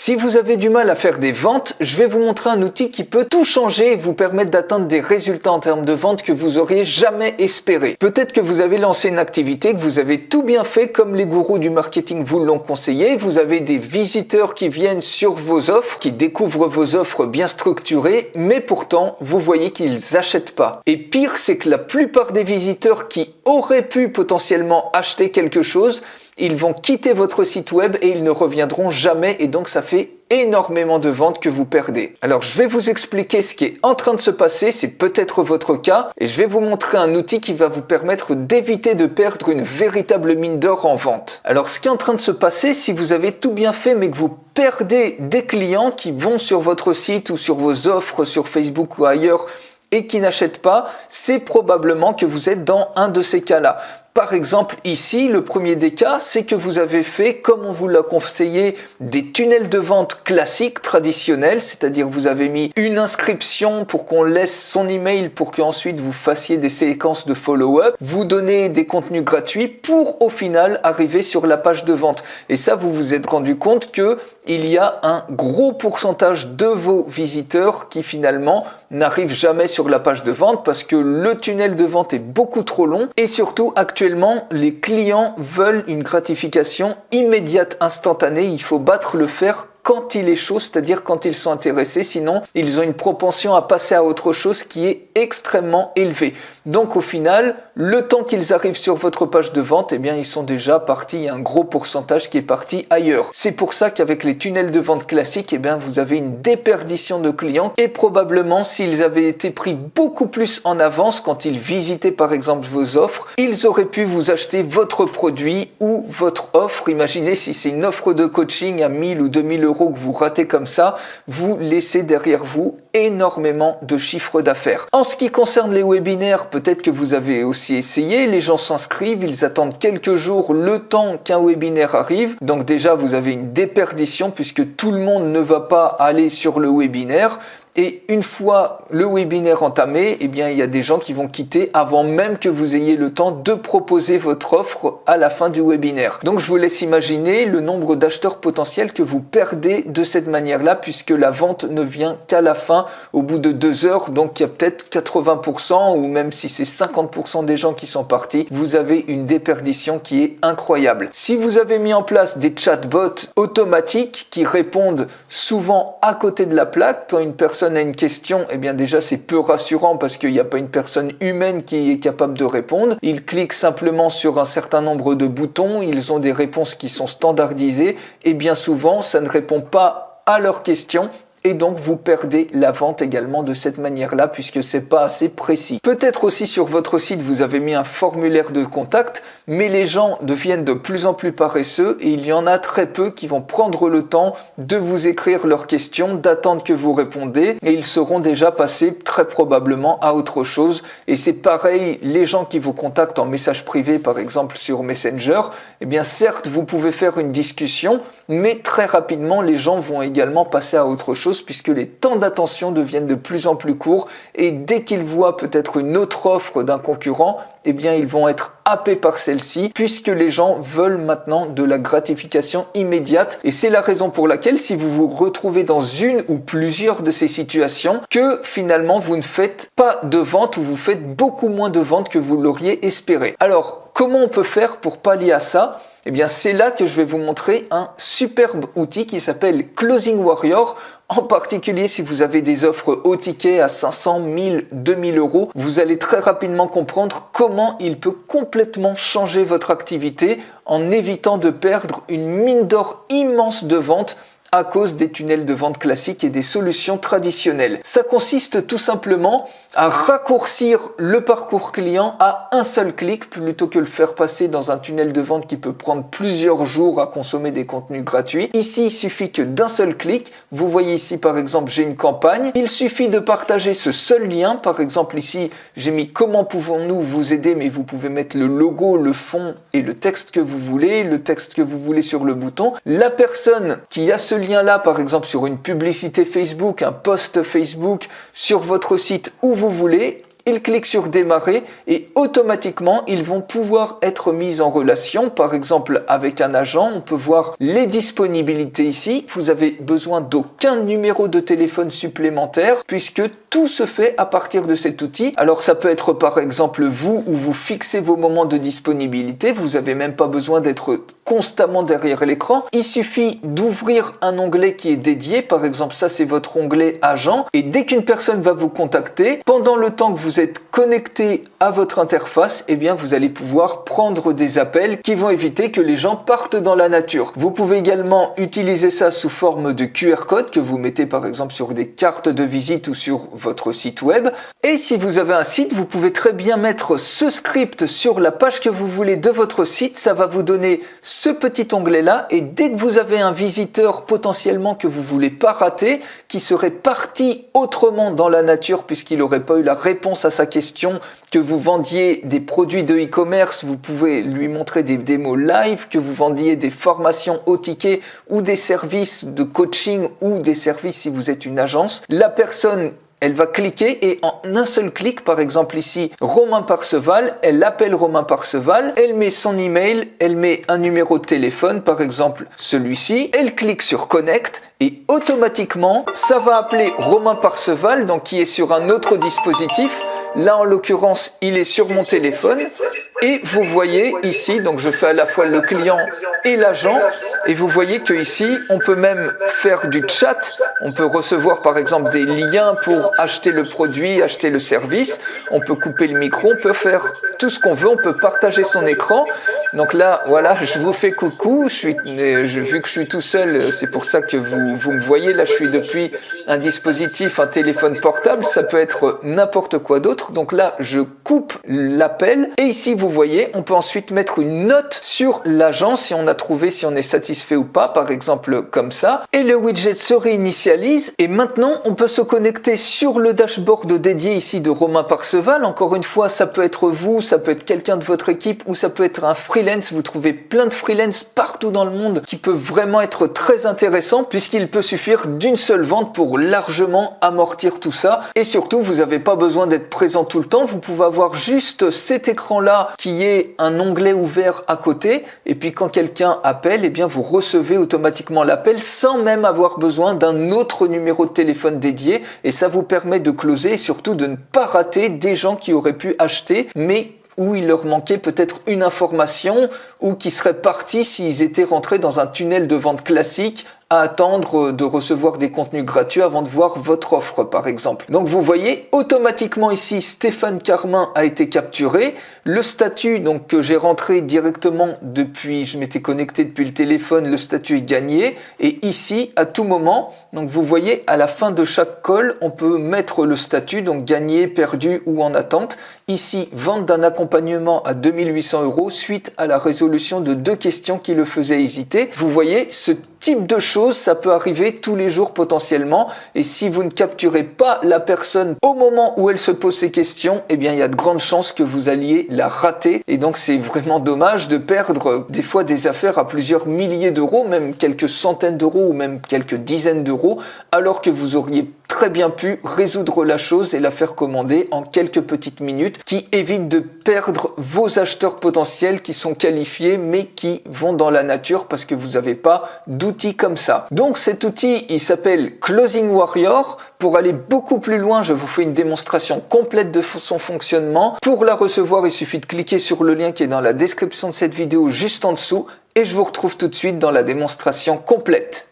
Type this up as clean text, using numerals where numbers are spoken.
Si vous avez du mal à faire des ventes, je vais vous montrer un outil qui peut tout changer et vous permettre d'atteindre des résultats en termes de vente que vous auriez jamais espéré. Peut-être que vous avez lancé une activité, que vous avez tout bien fait comme les gourous du marketing vous l'ont conseillé. Vous avez des visiteurs qui viennent sur vos offres, qui découvrent vos offres bien structurées, mais pourtant, vous voyez qu'ils n'achètent pas. Et pire, c'est que la plupart des visiteurs qui auraient pu potentiellement acheter quelque chose, ils vont quitter votre site web et ils ne reviendront jamais et donc ça fait énormément de ventes que vous perdez. Alors je vais vous expliquer ce qui est en train de se passer, c'est peut-être votre cas et je vais vous montrer un outil qui va vous permettre d'éviter de perdre une véritable mine d'or en vente. Alors ce qui est en train de se passer, si vous avez tout bien fait mais que vous perdez des clients qui vont sur votre site ou sur vos offres sur Facebook ou ailleurs et qui n'achètent pas, c'est probablement que vous êtes dans un de ces cas-là. Par exemple, ici, le premier des cas, c'est que vous avez fait, comme on vous l'a conseillé, des tunnels de vente classiques, traditionnels, c'est-à-dire vous avez mis une inscription pour qu'on laisse son email pour qu'ensuite vous fassiez des séquences de follow-up, vous donnez des contenus gratuits pour au final arriver sur la page de vente. Et ça, vous vous êtes rendu compte que il y a un gros pourcentage de vos visiteurs qui finalement n'arrivent jamais sur la page de vente parce que le tunnel de vente est beaucoup trop long et surtout actuellement les clients veulent une gratification immédiate, instantanée. Il faut battre le fer quand il est chaud, c'est-à-dire quand ils sont intéressés, sinon ils ont une propension à passer à autre chose qui est extrêmement élevée. Donc au final, le temps qu'ils arrivent sur votre page de vente, eh bien ils sont déjà partis, il y a un gros pourcentage qui est parti ailleurs. C'est pour ça qu'avec les tunnels de vente classiques, eh bien vous avez une déperdition de clients et probablement s'ils avaient été pris beaucoup plus en avance quand ils visitaient par exemple vos offres, ils auraient pu vous acheter votre produit ou votre offre. Imaginez si c'est une offre de coaching à 1000 ou 2000 euros que vous ratez comme ça, vous laissez derrière vous énormément de chiffre d'affaires. En ce qui concerne les webinaires, peut-être que vous avez aussi essayé, les gens s'inscrivent, ils attendent quelques jours le temps qu'un webinaire arrive. Donc déjà, vous avez une déperdition puisque tout le monde ne va pas aller sur le webinaire. Et une fois le webinaire entamé, eh bien, il y a des gens qui vont quitter avant même que vous ayez le temps de proposer votre offre à la fin du webinaire. Donc, je vous laisse imaginer le nombre d'acheteurs potentiels que vous perdez de cette manière-là puisque la vente ne vient qu'à la fin, au bout de 2 heures. Donc, il y a peut-être 80% ou même si c'est 50% des gens qui sont partis, vous avez une déperdition qui est incroyable. Si vous avez mis en place des chatbots automatiques qui répondent souvent à côté de la plaque, quand une personne a une question, eh bien déjà c'est peu rassurant parce qu'il n'y a pas une personne humaine qui est capable de répondre. Ils cliquent simplement sur un certain nombre de boutons, ils ont des réponses qui sont standardisées et bien souvent ça ne répond pas à leurs questions. Et donc, vous perdez la vente également de cette manière-là puisque c'est pas assez précis. Peut-être aussi sur votre site, vous avez mis un formulaire de contact, mais les gens deviennent de plus en plus paresseux et il y en a très peu qui vont prendre le temps de vous écrire leurs questions, d'attendre que vous répondez et ils seront déjà passés très probablement à autre chose. Et c'est pareil, les gens qui vous contactent en message privé, par exemple sur Messenger, eh bien certes, vous pouvez faire une discussion, mais très rapidement, les gens vont également passer à autre chose puisque les temps d'attention deviennent de plus en plus courts et dès qu'ils voient peut-être une autre offre d'un concurrent, eh bien ils vont être happés par celle-ci puisque les gens veulent maintenant de la gratification immédiate et c'est la raison pour laquelle si vous vous retrouvez dans une ou plusieurs de ces situations que finalement vous ne faites pas de vente ou vous faites beaucoup moins de ventes que vous l'auriez espéré. Alors comment on peut faire pour pallier à ça ? Eh bien, c'est là que je vais vous montrer un superbe outil qui s'appelle Closing Warrior. En particulier, si vous avez des offres haut ticket à 500, 1000, 2000 euros, vous allez très rapidement comprendre comment il peut complètement changer votre activité en évitant de perdre une mine d'or immense de ventes à cause des tunnels de vente classiques et des solutions traditionnelles. Ça consiste tout simplement à raccourcir le parcours client à un seul clic plutôt que le faire passer dans un tunnel de vente qui peut prendre plusieurs jours à consommer des contenus gratuits. Ici, il suffit que d'un seul clic. Vous voyez ici par exemple, j'ai une campagne. Il suffit de partager ce seul lien. Par exemple ici, j'ai mis comment pouvons-nous vous aider, mais vous pouvez mettre le logo, le fond et le texte que vous voulez, sur le bouton. La personne qui a ce lien-là, par exemple sur une publicité Facebook, un post Facebook sur votre site où vous voulez, ils cliquent sur démarrer et automatiquement ils vont pouvoir être mis en relation, par exemple avec un agent. On peut voir les disponibilités ici. Vous avez besoin d'aucun numéro de téléphone supplémentaire puisque tout se fait à partir de cet outil. Alors ça peut être par exemple vous où vous fixez vos moments de disponibilité. Vous n'avez même pas besoin d'être constamment derrière l'écran. Il suffit d'ouvrir un onglet qui est dédié. Par exemple, ça c'est votre onglet agent. Et dès qu'une personne va vous contacter, pendant le temps que vous êtes connecté à votre interface, eh bien vous allez pouvoir prendre des appels qui vont éviter que les gens partent dans la nature. Vous pouvez également utiliser ça sous forme de QR code que vous mettez par exemple sur des cartes de visite ou sur votre site web. Et si vous avez un site, vous pouvez très bien mettre ce script sur la page que vous voulez de votre site. Ça va vous donner ce petit onglet là et dès que vous avez un visiteur potentiellement que vous voulez pas rater, qui serait parti autrement dans la nature puisqu'il n'aurait pas eu la réponse à sa question, que vous vendiez des produits de e-commerce, vous pouvez lui montrer des démos live, que vous vendiez des formations au ticket ou des services de coaching ou des services si vous êtes une agence. La personne, elle va cliquer et en un seul clic, par exemple ici, Romain Parseval, elle appelle Romain Parseval, elle met son email, elle met un numéro de téléphone, par exemple celui-ci, elle clique sur Connect et automatiquement, ça va appeler Romain Parseval, donc qui est sur un autre dispositif. Là, en l'occurrence, il est sur mon téléphone et vous voyez ici, donc je fais à la fois le client et l'agent et vous voyez que ici, on peut même faire du chat. On peut recevoir par exemple des liens pour acheter le produit, acheter le service. On peut couper le micro, on peut faire tout ce qu'on veut, on peut partager son écran. Donc là, voilà, je vous fais coucou. Vu que je suis tout seul, c'est pour ça que vous me voyez. Là, je suis depuis un dispositif, un téléphone portable. Ça peut être n'importe quoi d'autre. Donc là, je coupe l'appel. Et ici, vous voyez, on peut ensuite mettre une note sur l'agent si on a trouvé, si on est satisfait ou pas, par exemple comme ça. Et le widget se réinitialise. Et maintenant, on peut se connecter sur le dashboard dédié ici de Romain Parseval. Encore une fois, ça peut être vous, ça peut être quelqu'un de votre équipe ou ça peut être un freelance. Vous trouvez plein de freelance partout dans le monde qui peuvent vraiment être très intéressants puisqu'il peut suffire d'une seule vente pour largement amortir tout ça. Et surtout, vous n'avez pas besoin d'être présent tout le temps. Vous pouvez avoir juste cet écran-là qui est un onglet ouvert à côté. Et puis quand quelqu'un appelle, eh bien vous recevez automatiquement l'appel sans même avoir besoin d'un autre numéro de téléphone dédié. Et ça vous permet de closer et surtout de ne pas rater des gens qui auraient pu acheter, mais où il leur manquait peut-être une information ou qui seraient partis s'ils étaient rentrés dans un tunnel de vente classique à attendre de recevoir des contenus gratuits avant de voir votre offre par exemple. Donc vous voyez automatiquement ici Stéphane Carmin a été capturé. Le statut donc que j'ai rentré directement depuis, je m'étais connecté depuis le téléphone, le statut est gagné et ici à tout moment, donc vous voyez à la fin de chaque call, on peut mettre le statut donc gagné, perdu ou en attente. Ici, vente d'un accompagnement à 2800 € suite à la résolution de 2 questions qui le faisaient hésiter. Vous voyez, ce type de choses, ça peut arriver tous les jours potentiellement. Et si vous ne capturez pas la personne au moment où elle se pose ces questions, eh bien, il y a de grandes chances que vous alliez la rater. Et donc, c'est vraiment dommage de perdre des fois des affaires à plusieurs milliers d'euros, même quelques centaines d'euros ou même quelques dizaines d'euros, alors que vous auriez très bien pu résoudre la chose et la faire commander en quelques petites minutes, qui évite de perdre vos acheteurs potentiels qui sont qualifiés mais qui vont dans la nature parce que vous n'avez pas d'outils comme ça. Donc cet outil, il s'appelle Closing Warrior. Pour aller beaucoup plus loin, je vous fais une démonstration complète de son fonctionnement. Pour la recevoir, il suffit de cliquer sur le lien qui est dans la description de cette vidéo juste en dessous et je vous retrouve tout de suite dans la démonstration complète.